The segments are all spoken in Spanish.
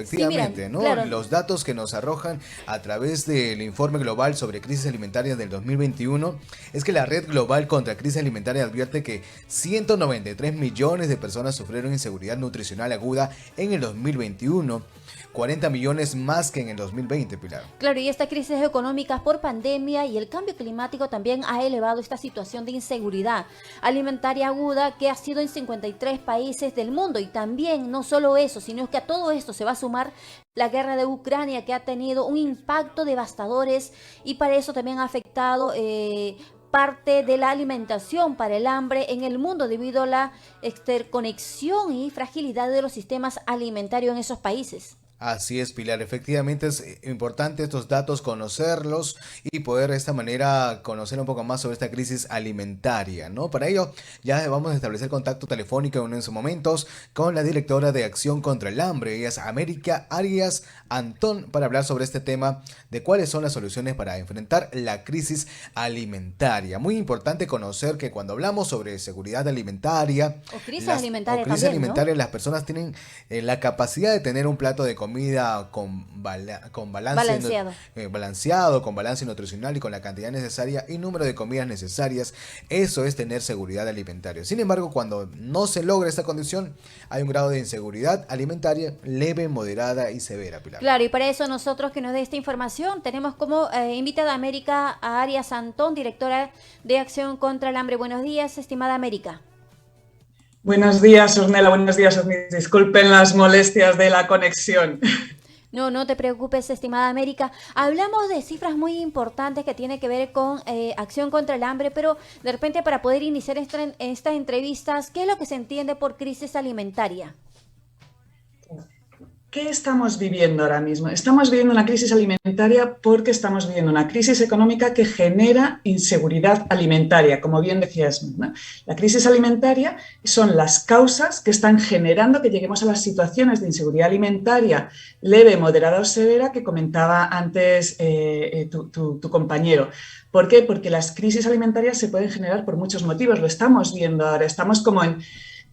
Sí, mira, Efectivamente, ¿no? claro, Los datos que nos arrojan a través del informe global sobre crisis alimentaria del 2021 es que la Red Global contra Crisis Alimentaria advierte que 193 millones de personas sufrieron inseguridad nutricional aguda en el 2021, 40 millones más que en el 2020, Pilar. claro, y esta crisis económica por pandemia y el cambio climático también ha elevado esta situación de inseguridad alimentaria aguda que ha sido en 53 países del mundo. Y también no solo eso, sino que a todo esto se va a sumar la guerra de Ucrania, que ha tenido un impacto devastadores y para eso también ha afectado parte de la alimentación para el hambre en el mundo debido a la interconexión y fragilidad de los sistemas alimentarios en esos países. Así es, Pilar. Efectivamente es importante estos datos conocerlos y poder de esta manera conocer un poco más sobre esta crisis alimentaria, ¿no? Para ello ya vamos a establecer contacto telefónico en unos momentos con la directora de Acción contra el Hambre, ella es América Arias Antón, para hablar sobre este tema de cuáles son las soluciones para enfrentar la crisis alimentaria. Muy importante conocer que cuando hablamos sobre seguridad alimentaria, O crisis o alimentaria crisis también, ¿no? alimentaria, las personas tienen la capacidad de tener un plato de comida con balance Balanceado. balanceado, con balance nutricional y con la cantidad necesaria y número de comidas necesarias. Eso es tener seguridad alimentaria. Sin embargo, cuando no se logra esta condición, hay un grado de inseguridad alimentaria leve, moderada y severa, Pilar. Claro, y para eso nosotros que nos dé esta información tenemos como invitada a América a Arias Antón, directora de Acción contra el Hambre. Buenos días, estimada América. Buenos días, Ornella. Buenos días, Ornella. Disculpen las molestias de la conexión. No, no te preocupes, estimada América. Hablamos de cifras muy importantes que tienen que ver con acción contra el hambre, pero de repente para poder iniciar estas entrevistas, ¿qué es lo que se entiende por crisis alimentaria? ¿Qué estamos viviendo ahora mismo? Estamos viviendo una crisis alimentaria porque estamos viviendo una crisis económica que genera inseguridad alimentaria, como bien decías, ¿no? La crisis alimentaria son las causas que están generando que lleguemos a las situaciones de inseguridad alimentaria leve, moderada o severa que comentaba antes tu compañero. ¿Por qué? Porque las crisis alimentarias se pueden generar por muchos motivos, lo estamos viendo ahora, estamos como en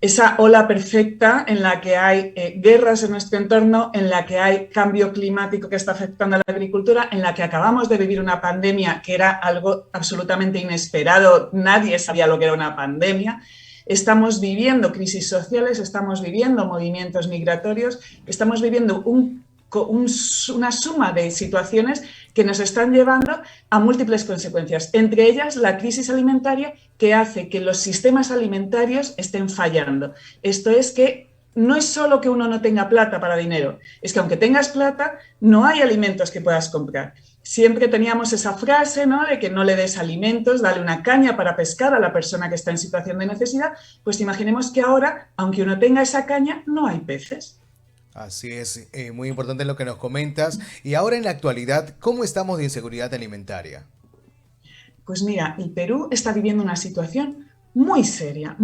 esa ola perfecta en la que hay guerras en nuestro entorno, en la que hay cambio climático que está afectando a la agricultura, en la que acabamos de vivir una pandemia que era algo absolutamente inesperado, nadie sabía lo que era una pandemia. Estamos viviendo crisis sociales, estamos viviendo movimientos migratorios, estamos viviendo una suma de situaciones que nos están llevando a múltiples consecuencias, entre ellas la crisis alimentaria que hace que los sistemas alimentarios estén fallando. Esto es que no es solo que uno no tenga plata para dinero, es que aunque tengas plata, no hay alimentos que puedas comprar. Siempre teníamos esa frase, ¿no?, de que no le des alimentos, dale una caña para pescar a la persona que está en situación de necesidad. Pues imaginemos que ahora, aunque uno tenga esa caña, no hay peces. Así es, muy importante lo que nos comentas. Y ahora en la actualidad, ¿cómo estamos de inseguridad alimentaria? Pues mira, el Perú está viviendo una situación muy seria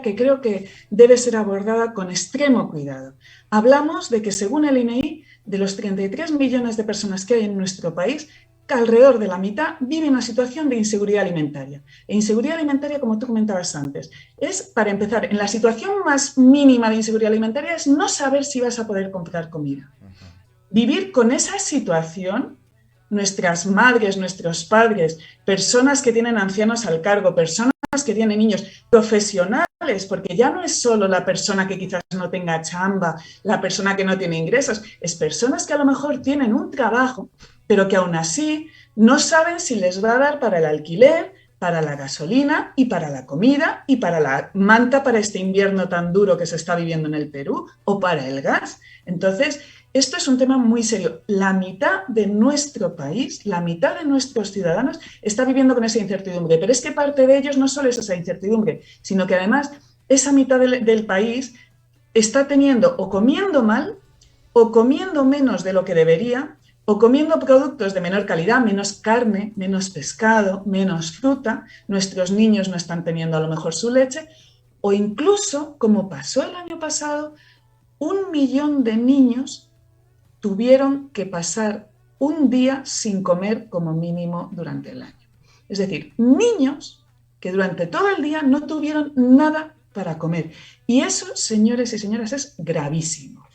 que creo que debe ser abordada con extremo cuidado. Hablamos de que según el INEI, de los 33 millones de personas que hay en nuestro país, que alrededor de la mitad vive en una situación de inseguridad alimentaria. E inseguridad alimentaria, como tú comentabas antes, es, para empezar, en la situación más mínima de inseguridad alimentaria es no saber si vas a poder comprar comida. Vivir con esa situación, nuestras madres, nuestros padres, personas que tienen ancianos al cargo, personas que tienen niños, profesionales, porque ya no es solo la persona que quizás no tenga chamba, la persona que no tiene ingresos, es personas que a lo mejor tienen un trabajo, pero que aún así no saben si les va a dar para el alquiler, para la gasolina y para la comida y para la manta para este invierno tan duro que se está viviendo en el Perú o para el gas. Entonces, esto es un tema muy serio. La mitad de nuestro país, la mitad de nuestros ciudadanos está viviendo con esa incertidumbre, pero es que parte de ellos no solo es esa incertidumbre, sino que además esa mitad del país está teniendo o comiendo mal o comiendo menos de lo que debería o comiendo productos de menor calidad, menos carne, menos pescado, menos fruta. Nuestros niños no están teniendo a lo mejor su leche o incluso, como pasó el año pasado, 1 millón de niños tuvieron que pasar un día sin comer como mínimo durante el año. Es decir, niños que durante todo el día no tuvieron nada para comer. Y eso, señores y señoras, es gravísimo.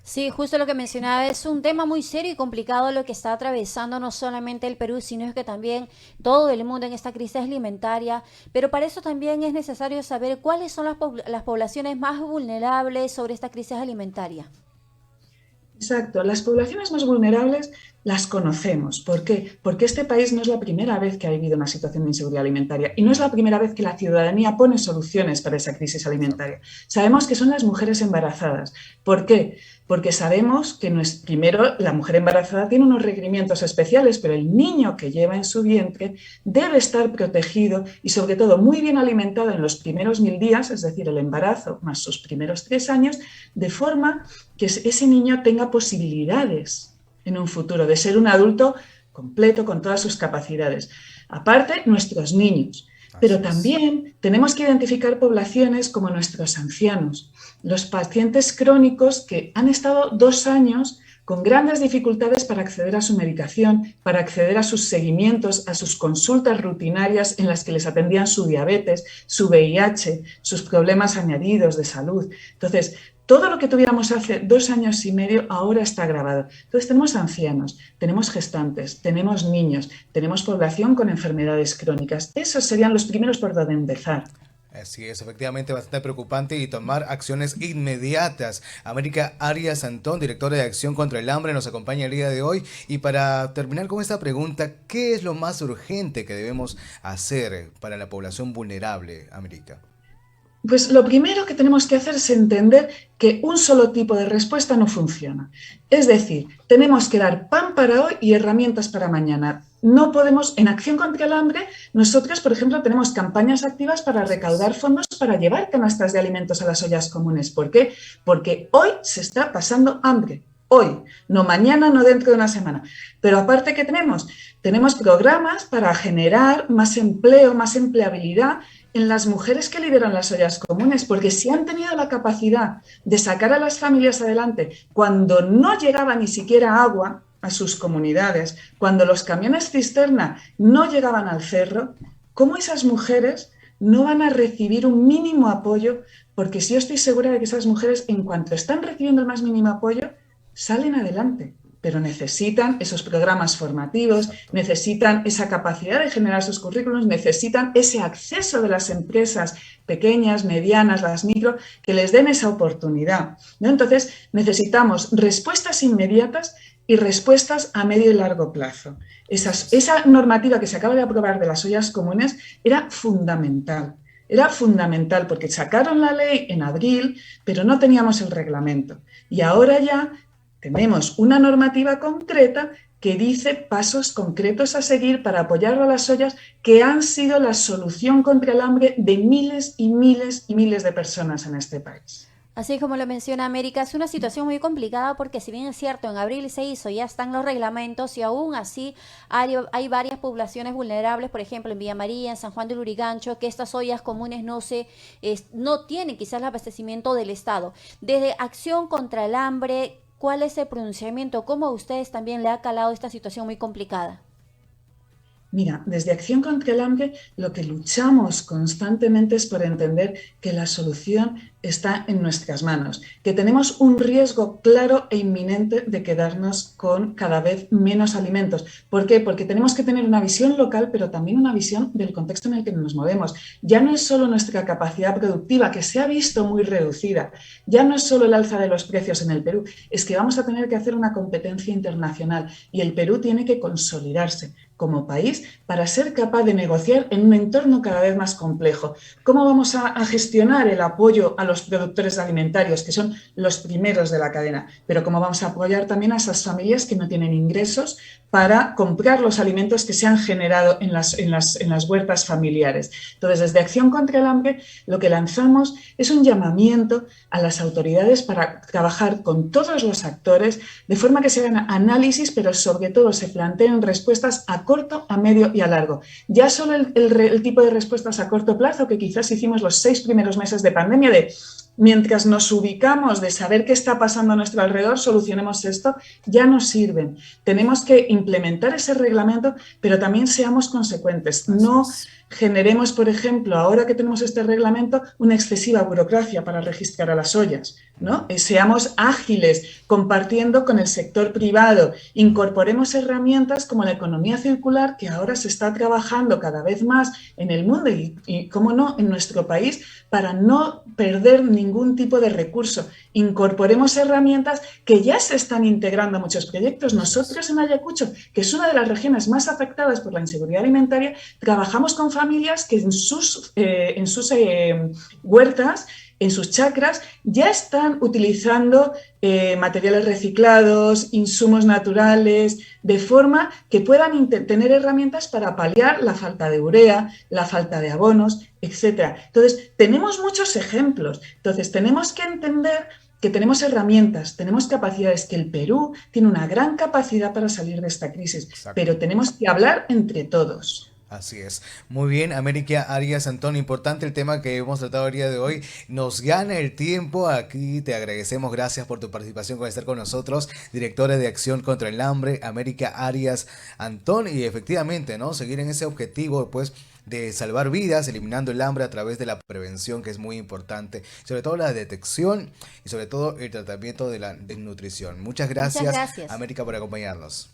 Sí, justo lo que mencionaba, es un tema muy serio y complicado lo que está atravesando no solamente el Perú, sino que también todo el mundo en esta crisis alimentaria, pero para eso también es necesario saber cuáles son las poblaciones más vulnerables sobre esta crisis alimentaria. Exacto, las poblaciones más vulnerables las conocemos. ¿Por qué? Porque este país no es la primera vez que ha vivido una situación de inseguridad alimentaria y no es la primera vez que la ciudadanía pone soluciones para esa crisis alimentaria. Sabemos que son las mujeres embarazadas. ¿Por qué? Porque sabemos que primero la mujer embarazada tiene unos requerimientos especiales, pero el niño que lleva en su vientre debe estar protegido y sobre todo muy bien alimentado en los primeros 1000 días, es decir, el embarazo más sus primeros 3 años, de forma que ese niño tenga posibilidades en un futuro de ser un adulto completo con todas sus capacidades. Aparte, nuestros niños. Pero también tenemos que identificar poblaciones como nuestros ancianos, los pacientes crónicos que han estado 2 años con grandes dificultades para acceder a su medicación, para acceder a sus seguimientos, a sus consultas rutinarias en las que les atendían su diabetes, su VIH, sus problemas añadidos de salud. Entonces, todo lo que tuviéramos hace 2 años y medio ahora está agravado. Entonces tenemos ancianos, tenemos gestantes, tenemos niños, tenemos población con enfermedades crónicas. Esos serían los primeros por donde empezar. Así es, efectivamente bastante preocupante y tomar acciones inmediatas. América Arias Antón, directora de Acción contra el Hambre, nos acompaña el día de hoy. Y para terminar con esta pregunta, ¿qué es lo más urgente que debemos hacer para la población vulnerable, América? Pues lo primero que tenemos que hacer es entender que un solo tipo de respuesta no funciona. Es decir, tenemos que dar pan para hoy y herramientas para mañana. No podemos, en Acción contra el Hambre, nosotros, por ejemplo, tenemos campañas activas para recaudar fondos para llevar canastas de alimentos a las ollas comunes. ¿Por qué? Porque hoy se está pasando hambre. Hoy, no mañana, no dentro de una semana. Pero aparte, ¿qué tenemos? Tenemos programas para generar más empleo, más empleabilidad en las mujeres que lideran las ollas comunes, porque si han tenido la capacidad de sacar a las familias adelante cuando no llegaba ni siquiera agua a sus comunidades, cuando los camiones cisterna no llegaban al cerro, ¿cómo esas mujeres no van a recibir un mínimo apoyo? Porque si yo estoy segura de que esas mujeres, en cuanto están recibiendo el más mínimo apoyo, salen adelante, pero necesitan esos programas formativos, necesitan esa capacidad de generar sus currículos, necesitan ese acceso de las empresas pequeñas, medianas, las micro, que les den esa oportunidad, ¿no? Entonces, necesitamos respuestas inmediatas y respuestas a medio y largo plazo. Esa normativa que se acaba de aprobar de las ollas comunes era fundamental. Era fundamental porque sacaron la ley en abril, pero no teníamos el reglamento. Y ahora ya tenemos una normativa concreta que dice pasos concretos a seguir para apoyar a las ollas que han sido la solución contra el hambre de miles y miles y miles de personas en este país. Así como lo menciona América, es una situación muy complicada porque si bien es cierto, en abril se hizo, ya están los reglamentos y aún así hay varias poblaciones vulnerables, por ejemplo en Villa María, en San Juan del Lurigancho, que estas ollas comunes no tienen quizás el abastecimiento del Estado. Desde Acción contra el Hambre, ¿cuál es el pronunciamiento? ¿Cómo a ustedes también le ha calado esta situación muy complicada? Mira, desde Acción contra el Hambre lo que luchamos constantemente es por entender que la solución está en nuestras manos, que tenemos un riesgo claro e inminente de quedarnos con cada vez menos alimentos. ¿Por qué? Porque tenemos que tener una visión local, pero también una visión del contexto en el que nos movemos. Ya no es solo nuestra capacidad productiva, que se ha visto muy reducida, ya no es solo el alza de los precios en el Perú, es que vamos a tener que hacer una competencia internacional y el Perú tiene que consolidarse como país para ser capaz de negociar en un entorno cada vez más complejo. ¿Cómo vamos a gestionar el apoyo a los productores alimentarios, que son los primeros de la cadena? Pero cómo vamos a apoyar también a esas familias que no tienen ingresos para comprar los alimentos que se han generado en las huertas familiares. Entonces, desde Acción contra el Hambre, lo que lanzamos es un llamamiento a las autoridades para trabajar con todos los actores, de forma que se hagan análisis, pero sobre todo se planteen respuestas a corto, a medio y a largo. Ya solo el tipo de respuestas a corto plazo que quizás hicimos los 6 primeros meses de pandemia, de mientras nos ubicamos de saber qué está pasando a nuestro alrededor, solucionemos esto, ya no sirven. Tenemos que implementar ese reglamento, pero también seamos consecuentes. No generemos, por ejemplo, ahora que tenemos este reglamento, una excesiva burocracia para registrar a las ollas, ¿no? Seamos ágiles compartiendo con el sector privado, incorporemos herramientas como la economía circular, que ahora se está trabajando cada vez más en el mundo y cómo no, en nuestro país, para no perder ningún tipo de recurso. Incorporemos herramientas que ya se están integrando a muchos proyectos. Nosotros en Ayacucho, que es una de las regiones más afectadas por la inseguridad alimentaria, trabajamos con familias que en sus huertas, en sus chacras, ya están utilizando materiales reciclados, insumos naturales, de forma que puedan tener herramientas para paliar la falta de urea, la falta de abonos, etc. Entonces, tenemos muchos ejemplos. Entonces, tenemos que entender que tenemos herramientas, tenemos capacidades, que el Perú tiene una gran capacidad para salir de esta crisis, Exacto. pero tenemos que hablar entre todos. Así es. Muy bien, América Arias Antón, importante el tema que hemos tratado el día de hoy. Nos gana el tiempo. Aquí te agradecemos. Gracias por tu participación, por estar con nosotros. Directora de Acción contra el Hambre, América Arias Antón. Y efectivamente, ¿no? Seguir en ese objetivo, pues, de salvar vidas, eliminando el hambre a través de la prevención, que es muy importante. Sobre todo la detección y sobre todo el tratamiento de la desnutrición. Muchas Muchas gracias, gracias. América, por acompañarnos.